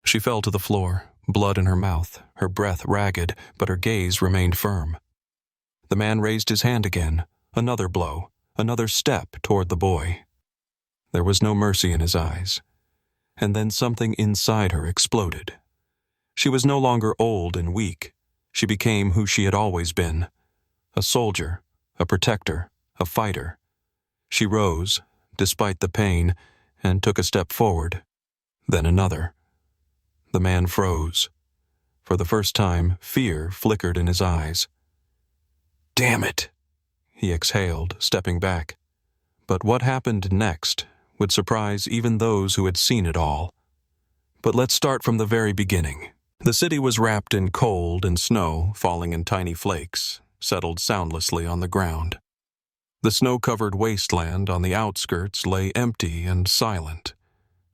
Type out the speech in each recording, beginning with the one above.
She fell to the floor, blood in her mouth, her breath ragged, but her gaze remained firm. The man raised his hand again, another blow, another step toward the boy. There was no mercy in his eyes. And then something inside her exploded. She was no longer old and weak. She became who she had always been. A soldier, a protector, a fighter. She rose, despite the pain, and took a step forward. Then another. The man froze. For the first time, fear flickered in his eyes. "Damn it!" he exhaled, stepping back. But what happened next would surprise even those who had seen it all. But let's start from the very beginning. The city was wrapped in cold and snow, falling in tiny flakes, settled soundlessly on the ground. The snow-covered wasteland on the outskirts lay empty and silent.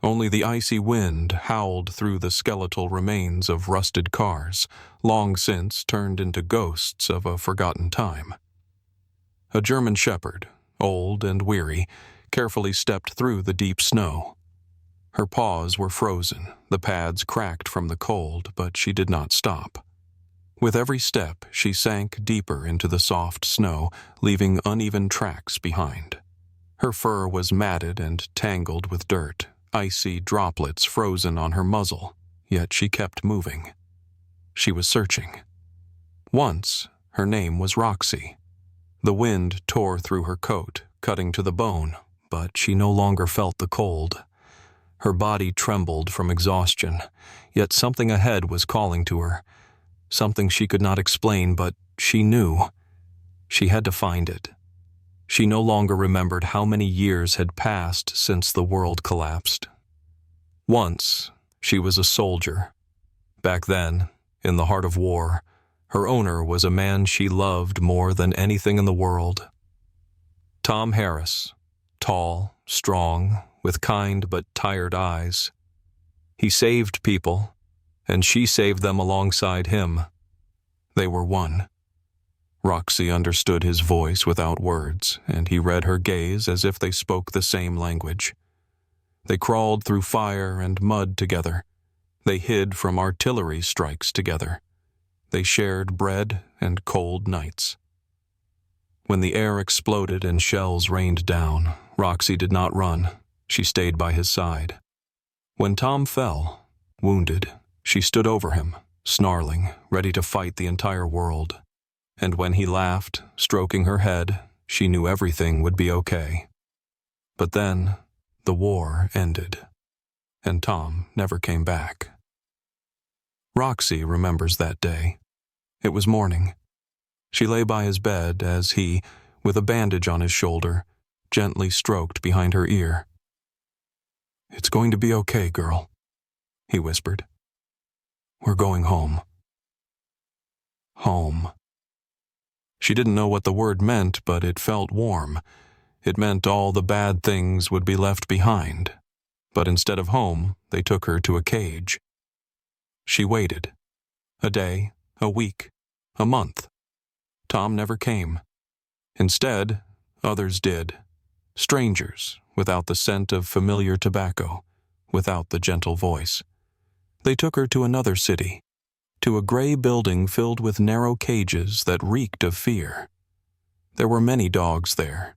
Only the icy wind howled through the skeletal remains of rusted cars, long since turned into ghosts of a forgotten time. A German shepherd, old and weary, carefully stepped through the deep snow. Her paws were frozen, the pads cracked from the cold, but she did not stop. With every step, she sank deeper into the soft snow, leaving uneven tracks behind. Her fur was matted and tangled with dirt, icy droplets frozen on her muzzle, yet she kept moving. She was searching. Once, her name was Roxy. The wind tore through her coat, cutting to the bone, but she no longer felt the cold. Her body trembled from exhaustion, yet something ahead was calling to her. Something she could not explain, but she knew. She had to find it. She no longer remembered how many years had passed since the world collapsed. Once, she was a soldier. Back then, in the heart of war, her owner was a man she loved more than anything in the world. Tom Harris, tall, strong, with kind but tired eyes. He saved people, and she saved them alongside him. They were one. Roxy understood his voice without words, and he read her gaze as if they spoke the same language. They crawled through fire and mud together. They hid from artillery strikes together. They shared bread and cold nights. When the air exploded and shells rained down, Roxy did not run. She stayed by his side. When Tom fell, wounded, she stood over him, snarling, ready to fight the entire world. And when he laughed, stroking her head, she knew everything would be okay. But then, the war ended, and Tom never came back. Roxy remembers that day. It was morning. She lay by his bed as he, with a bandage on his shoulder, gently stroked behind her ear. "It's going to be okay, girl," he whispered. "We're going home." Home. She didn't know what the word meant, but it felt warm. It meant all the bad things would be left behind. But instead of home, they took her to a cage. She waited. A day, a week, a month. Tom never came. Instead, others did. Strangers, without the scent of familiar tobacco, without the gentle voice. They took her to another city, to a gray building filled with narrow cages that reeked of fear. There were many dogs there,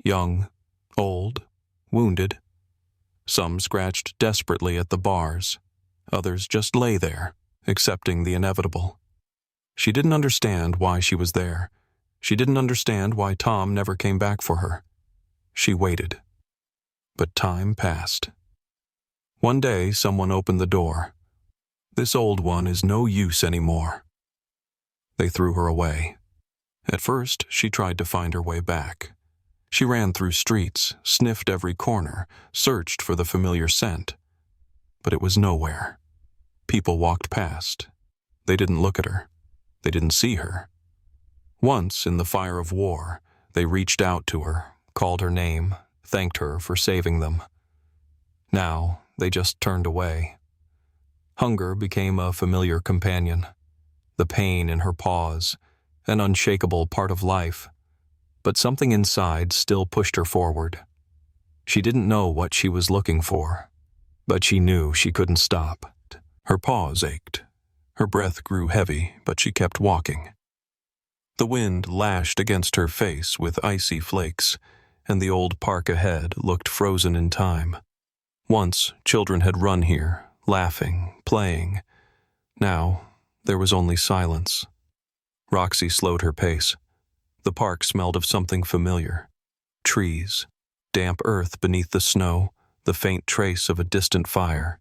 young, old, wounded. Some scratched desperately at the bars. Others just lay there, accepting the inevitable. She didn't understand why she was there. She didn't understand why Tom never came back for her. She waited. But time passed. One day, someone opened the door. "This old one is no use anymore." They threw her away. At first, she tried to find her way back. She ran through streets, sniffed every corner, searched for the familiar scent. But it was nowhere. People walked past. They didn't look at her. They didn't see her. Once, in the fire of war, they reached out to her, called her name, thanked her for saving them. Now, they just turned away. Hunger became a familiar companion. The pain in her paws, an unshakable part of life. But something inside still pushed her forward. She didn't know what she was looking for, but she knew she couldn't stop. Her paws ached. Her breath grew heavy, but she kept walking. The wind lashed against her face with icy flakes, and the old park ahead looked frozen in time. Once, children had run here, laughing, playing. Now, there was only silence. Roxy slowed her pace. The park smelled of something familiar. Trees, damp earth beneath the snow, the faint trace of a distant fire.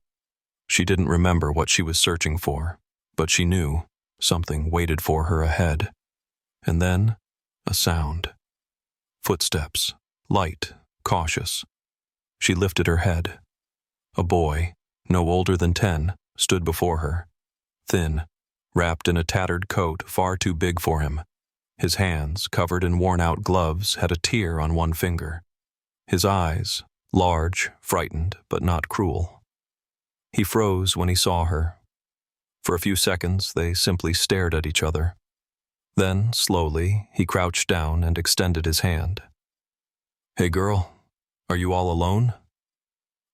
She didn't remember what she was searching for, but she knew something waited for her ahead. And then, a sound. Footsteps, light, cautious. She lifted her head. A boy, no older than 10, stood before her. Thin, wrapped in a tattered coat far too big for him. His hands, covered in worn-out gloves, had a tear on one finger. His eyes, large, frightened, but not cruel. He froze when he saw her. For a few seconds, they simply stared at each other. Then, slowly, he crouched down and extended his hand. "Hey girl, are you all alone?"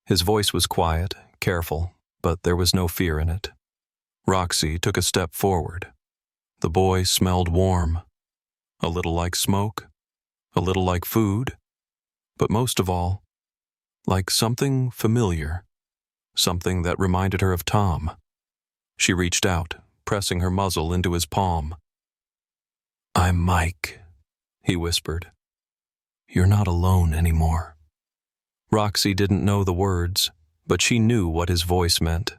His voice was quiet, careful, but there was no fear in it. Roxy took a step forward. The boy smelled warm. A little like smoke, a little like food, but most of all, like something familiar, something that reminded her of Tom. She reached out, pressing her muzzle into his palm. "I'm Mike," he whispered. "You're not alone anymore." Roxy didn't know the words, but she knew what his voice meant.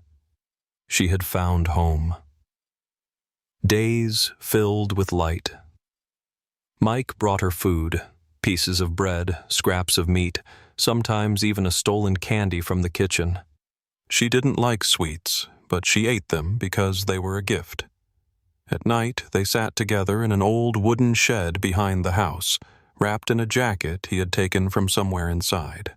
She had found home. Days filled with light. Mike brought her food, pieces of bread, scraps of meat, sometimes even a stolen candy from the kitchen. She didn't like sweets, but she ate them because they were a gift. At night, they sat together in an old wooden shed behind the house, wrapped in a jacket he had taken from somewhere inside.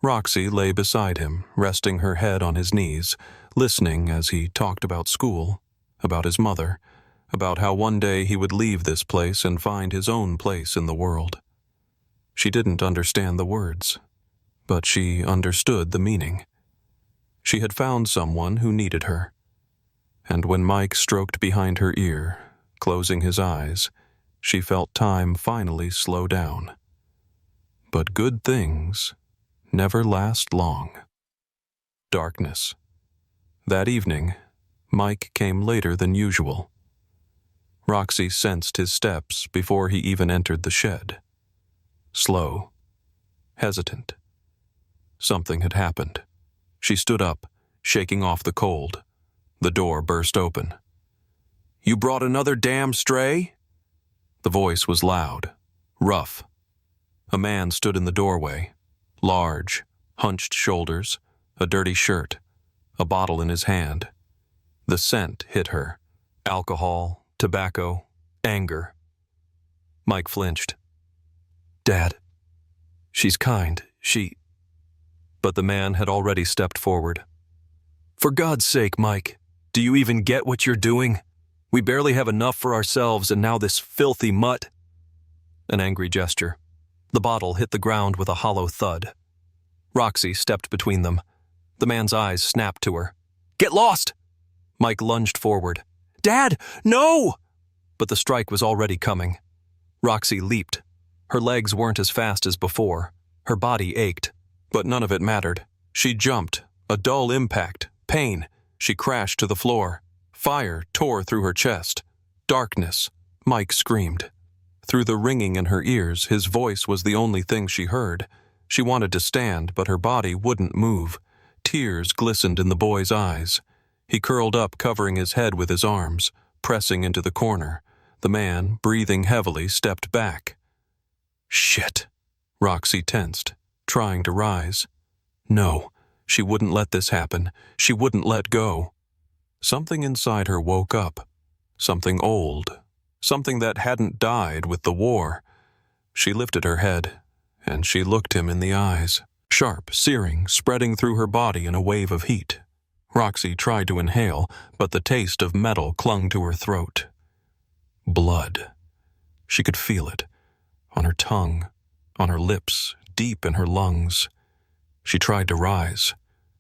Roxy lay beside him, resting her head on his knees, listening as he talked about school, about his mother, about how one day he would leave this place and find his own place in the world. She didn't understand the words, but she understood the meaning. She had found someone who needed her. And when Mike stroked behind her ear, closing his eyes, she felt time finally slow down. But good things never last long. Darkness. That evening, Mike came later than usual. Roxy sensed his steps before he even entered the shed. Slow, hesitant. Something had happened. She stood up, shaking off the cold. The door burst open. "You brought another damn stray?" The voice was loud, rough. A man stood in the doorway, large, hunched shoulders, a dirty shirt, a bottle in his hand. The scent hit her. Alcohol, tobacco, anger. Mike flinched. "Dad, she's kind, But the man had already stepped forward. "For God's sake, Mike, do you even get what you're doing? We barely have enough for ourselves, and now this filthy mutt." An angry gesture. The bottle hit the ground with a hollow thud. Roxy stepped between them. The man's eyes snapped to her. "Get lost!" Mike lunged forward. "Dad, no!" But the strike was already coming. Roxy leaped. Her legs weren't as fast as before. Her body ached. But none of it mattered. She jumped. A dull impact. Pain. She crashed to the floor. Fire tore through her chest. Darkness. Mike screamed. Through the ringing in her ears, his voice was the only thing she heard. She wanted to stand, but her body wouldn't move. Tears glistened in the boy's eyes. He curled up, covering his head with his arms, pressing into the corner. The man, breathing heavily, stepped back. "Shit." Roxy tensed, trying to rise. No, she wouldn't let this happen. She wouldn't let go. Something inside her woke up. Something old. Something that hadn't died with the war. She lifted her head, and she looked him in the eyes. Sharp, searing, spreading through her body in a wave of heat. Roxy tried to inhale, but the taste of metal clung to her throat. Blood. She could feel it. On her tongue, on her lips, deep in her lungs. She tried to rise.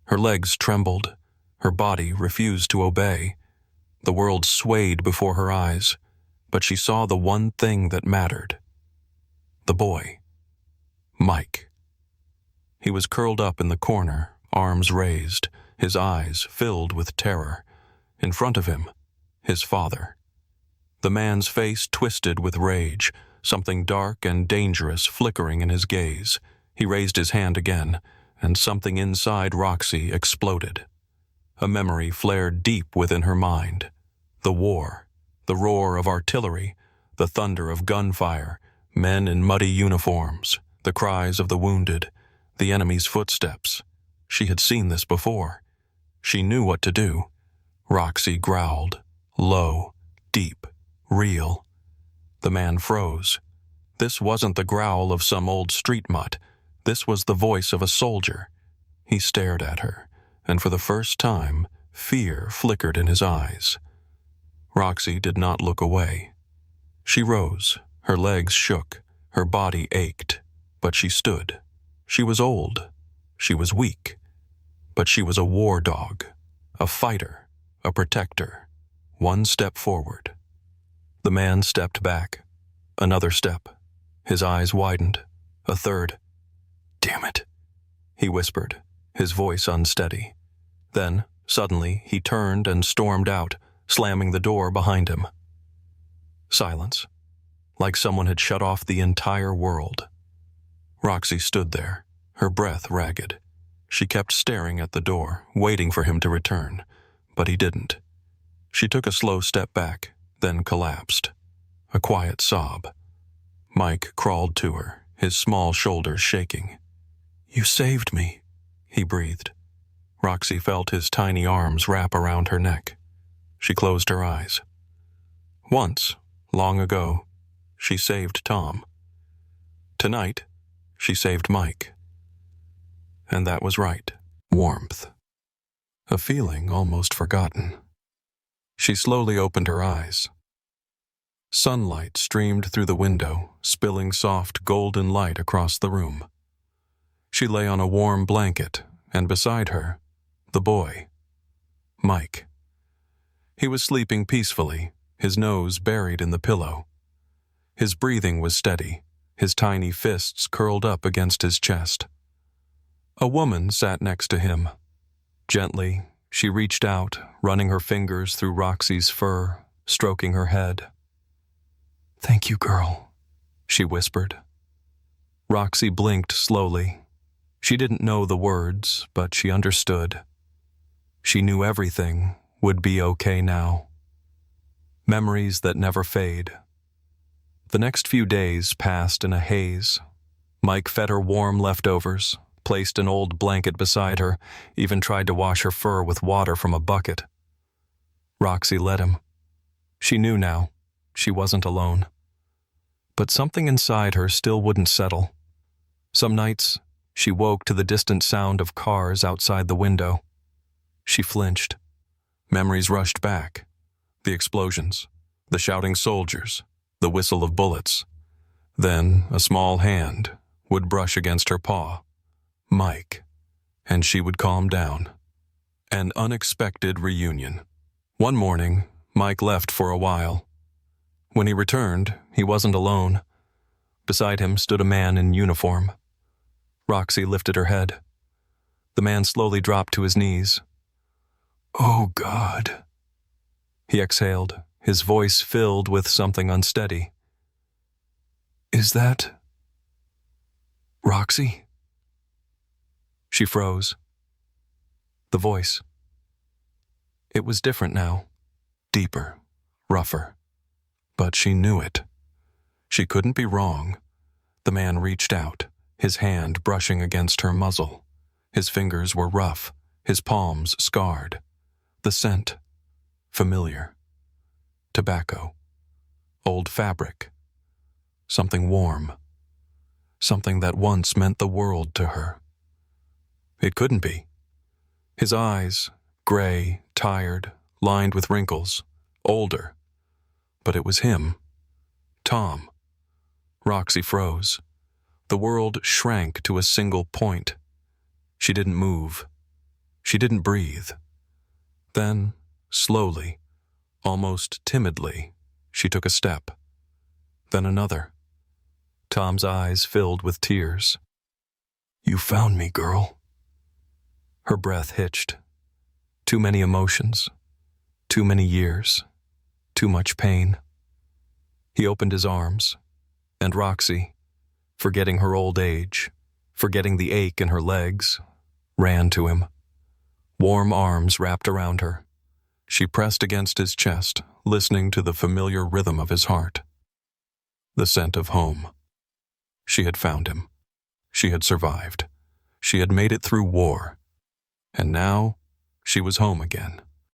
Her legs trembled. Her body refused to obey. The world swayed before her eyes, but she saw the one thing that mattered. The boy. Mike. He was curled up in the corner, arms raised, his eyes filled with terror. In front of him, his father. The man's face twisted with rage, something dark and dangerous flickering in his gaze. He raised his hand again, and something inside Roxy exploded. A memory flared deep within her mind. The war, the roar of artillery, the thunder of gunfire, men in muddy uniforms, the cries of the wounded, the enemy's footsteps. She had seen this before. She knew what to do. Roxy growled, low, deep, real. The man froze. This wasn't the growl of some old street mutt. This was the voice of a soldier. He stared at her, and for the first time, fear flickered in his eyes. Roxy did not look away. She rose, her legs shook, her body ached, but she stood. She was old. She was weak. But she was a war dog, a fighter, a protector. One step forward. The man stepped back. Another step. His eyes widened. A third. "Damn it," he whispered, his voice unsteady. Then, suddenly, he turned and stormed out, slamming the door behind him. Silence, like someone had shut off the entire world. Roxy stood there, her breath ragged. She kept staring at the door, waiting for him to return, but he didn't. She took a slow step back, then collapsed. A quiet sob. Mike crawled to her, his small shoulders shaking. "You saved me," he breathed. Roxy felt his tiny arms wrap around her neck. She closed her eyes. Once, long ago, she saved Tom. Tonight, she saved Mike. And that was right. Warmth. A feeling almost forgotten. She slowly opened her eyes. Sunlight streamed through the window, spilling soft golden light across the room. She lay on a warm blanket, and beside her, the boy, Mike. He was sleeping peacefully, his nose buried in the pillow. His breathing was steady, his tiny fists curled up against his chest. A woman sat next to him. Gently, she reached out, running her fingers through Roxy's fur, stroking her head. "Thank you, girl," she whispered. Roxy blinked slowly. She didn't know the words, but she understood. She knew everything would be okay now. Memories that never fade. The next few days passed in a haze. Mike fed her warm leftovers, placed an old blanket beside her, even tried to wash her fur with water from a bucket. Roxy let him. She knew now. She wasn't alone. But something inside her still wouldn't settle. Some nights, she woke to the distant sound of cars outside the window. She flinched. Memories rushed back. The explosions, the shouting soldiers, the whistle of bullets. Then a small hand would brush against her paw. Mike. And she would calm down. An unexpected reunion. One morning, Mike left for a while. When he returned, he wasn't alone. Beside him stood a man in uniform. Roxy lifted her head. The man slowly dropped to his knees. "Oh, God," he exhaled, his voice filled with something unsteady. "Is that Roxy?" She froze. The voice. It was different now. Deeper, rougher. But she knew it. She couldn't be wrong. The man reached out, his hand brushing against her muzzle. His fingers were rough, his palms scarred. The scent. Familiar. Tobacco. Old fabric. Something warm. Something that once meant the world to her. It couldn't be. His eyes, gray, tired, lined with wrinkles, older. But it was him. Tom. Roxy froze. The world shrank to a single point. She didn't move. She didn't breathe. Then, slowly, almost timidly, she took a step. Then another. Tom's eyes filled with tears. "You found me, girl." Her breath hitched. Too many emotions. Too many years. Too much pain. He opened his arms, and Roxy, forgetting her old age, forgetting the ache in her legs, ran to him. Warm arms wrapped around her. She pressed against his chest, listening to the familiar rhythm of his heart. The scent of home. She had found him. She had survived. She had made it through war. And now, she was home again.